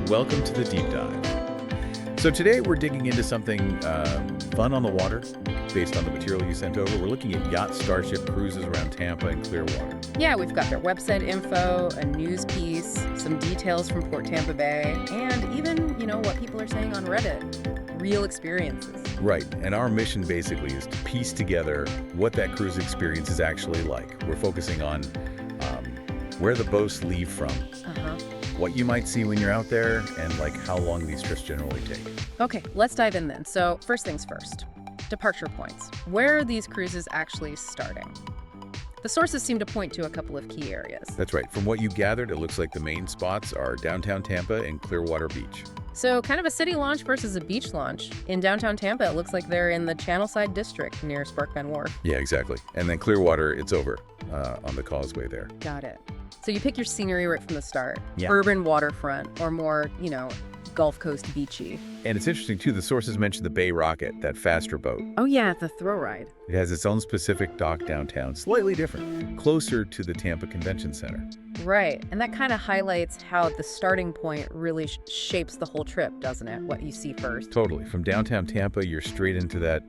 Welcome to the deep dive. So today we're digging into something fun on the water based on the material you sent over. We're looking at yacht starship cruises around Tampa and Clearwater. Yeah, we've got their website info, a news piece, some details from Port Tampa Bay, and even, what people are saying on Reddit. Real experiences. Right, and our mission basically is to piece together what that cruise experience is actually like. We're focusing on where the boats leave from, what you might see when you're out there, and how long these trips generally take. Okay, let's dive in then. So first things first, departure points. Where are these cruises actually starting? The sources seem to point to a couple of key areas. That's right. From what you gathered, it looks like the main spots are downtown Tampa and Clearwater Beach. So kind of a city launch versus a beach launch. In downtown Tampa, it looks like they're in the Channelside district near Sparkman Wharf. Yeah, exactly. And then Clearwater, it's over on the causeway there. Got it. So you pick your scenery right from the start. Yeah. Urban waterfront or more, Gulf Coast beachy. And it's interesting, too, the sources mentioned the Bay Rocket, that faster boat. Oh, yeah, the throw ride. It has its own specific dock downtown, slightly different, closer to the Tampa Convention Center. Right, and that kind of highlights how the starting point really shapes the whole trip, doesn't it? What you see first. Totally. From downtown Tampa, you're straight into that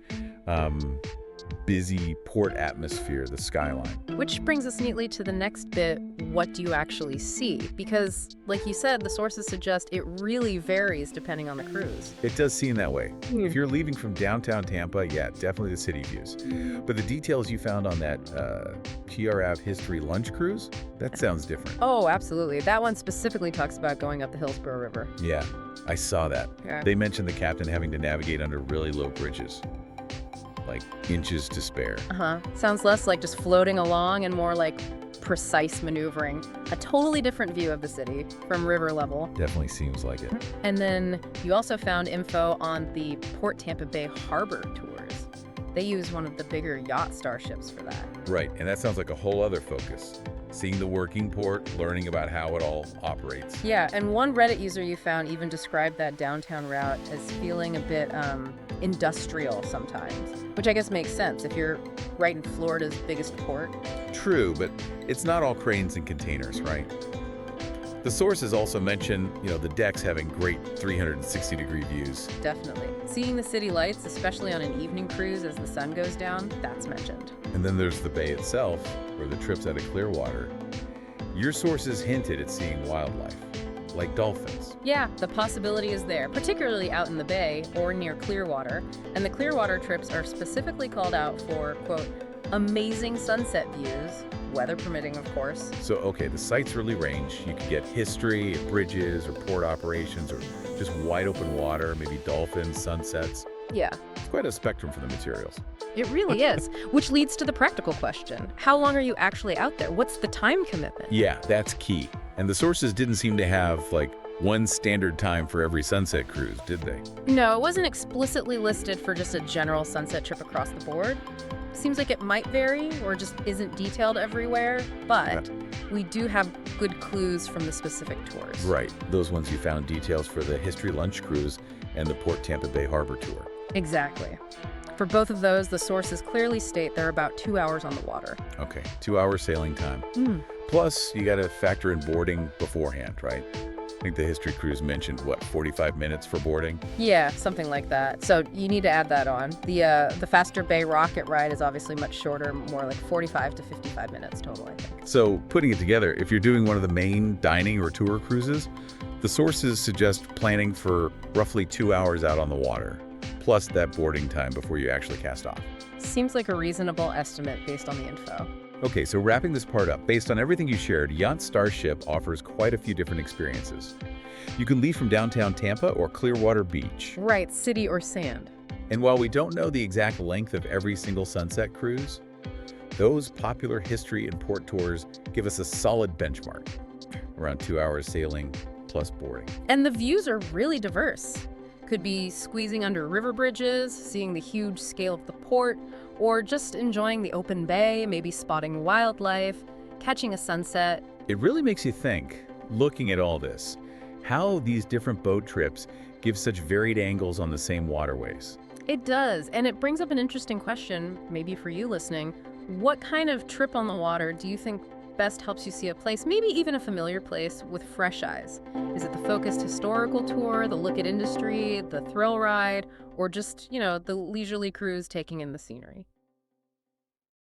busy port atmosphere, the skyline. Which brings us neatly to the next bit, what do you actually see? Because, like you said, the sources suggest it really varies depending on the cruise. It does seem that way. If you're leaving from downtown Tampa, yeah, definitely the city views. But the details you found on that PRAV History Lunch Cruise, that sounds different. Oh, absolutely. That one specifically talks about going up the Hillsborough River. Yeah, I saw that. Yeah. They mentioned the captain having to navigate under really low bridges, like inches to spare. Sounds less like just floating along and more like precise maneuvering. A totally different view of the city from river level. Definitely seems like it. And then you also found info on the Port Tampa Bay harbor tours. They use one of the bigger yacht starships for that. Right, and that sounds like a whole other focus. Seeing the working port, learning about how it all operates. Yeah, and one Reddit user you found even described that downtown route as feeling a bit industrial sometimes, which I guess makes sense if you're right in Florida's biggest port. True, but it's not all cranes and containers, right? The sources also mention, the decks having great 360-degree views. Definitely. Seeing the city lights, especially on an evening cruise as the sun goes down, that's mentioned. And then there's the bay itself, or the trips out of Clearwater. Your sources hinted at seeing wildlife, like dolphins. Yeah, the possibility is there, particularly out in the bay or near Clearwater. And the Clearwater trips are specifically called out for, quote, amazing sunset views, weather permitting, of course. So, okay, the sites really range. You could get history at bridges or port operations or just wide open water, maybe dolphins, sunsets. Yeah. It's quite a spectrum for the materials. It really is, which leads to the practical question. How long are you actually out there? What's the time commitment? Yeah, that's key. And the sources didn't seem to have, one standard time for every sunset cruise, did they? No, it wasn't explicitly listed for just a general sunset trip across the board. Seems like it might vary or just isn't detailed everywhere, but we do have good clues from the specific tours. Right. Those ones you found details for the History Lunch Cruise and the Port Tampa Bay Harbor Tour. Exactly. For both of those, the sources clearly state they're about 2 hours on the water. Okay, 2 hour sailing time. Plus, you got to factor in boarding beforehand, right? I think the History Cruise mentioned, 45 minutes for boarding? Yeah, something like that. So you need to add that on. The faster Bay Rocket ride is obviously much shorter, more like 45 to 55 minutes total, I think. So putting it together, if you're doing one of the main dining or tour cruises, the sources suggest planning for roughly 2 hours out on the water, plus that boarding time before you actually cast off. Seems like a reasonable estimate based on the info. Okay, so wrapping this part up, based on everything you shared, Yacht Starship offers quite a few different experiences. You can leave from downtown Tampa or Clearwater Beach. Right, city or sand. And while we don't know the exact length of every single sunset cruise, those popular history and port tours give us a solid benchmark, around 2 hours sailing plus boarding. And the views are really diverse. Could be squeezing under river bridges, seeing the huge scale of the port, or just enjoying the open bay, maybe spotting wildlife, catching a sunset. It really makes you think, looking at all this, how these different boat trips give such varied angles on the same waterways. It does, and it brings up an interesting question, maybe for you listening. What kind of trip on the water do you think best helps you see a place, maybe even a familiar place, with fresh eyes? Is it the focused historical tour, the look at industry, the thrill ride, or just, the leisurely cruise taking in the scenery?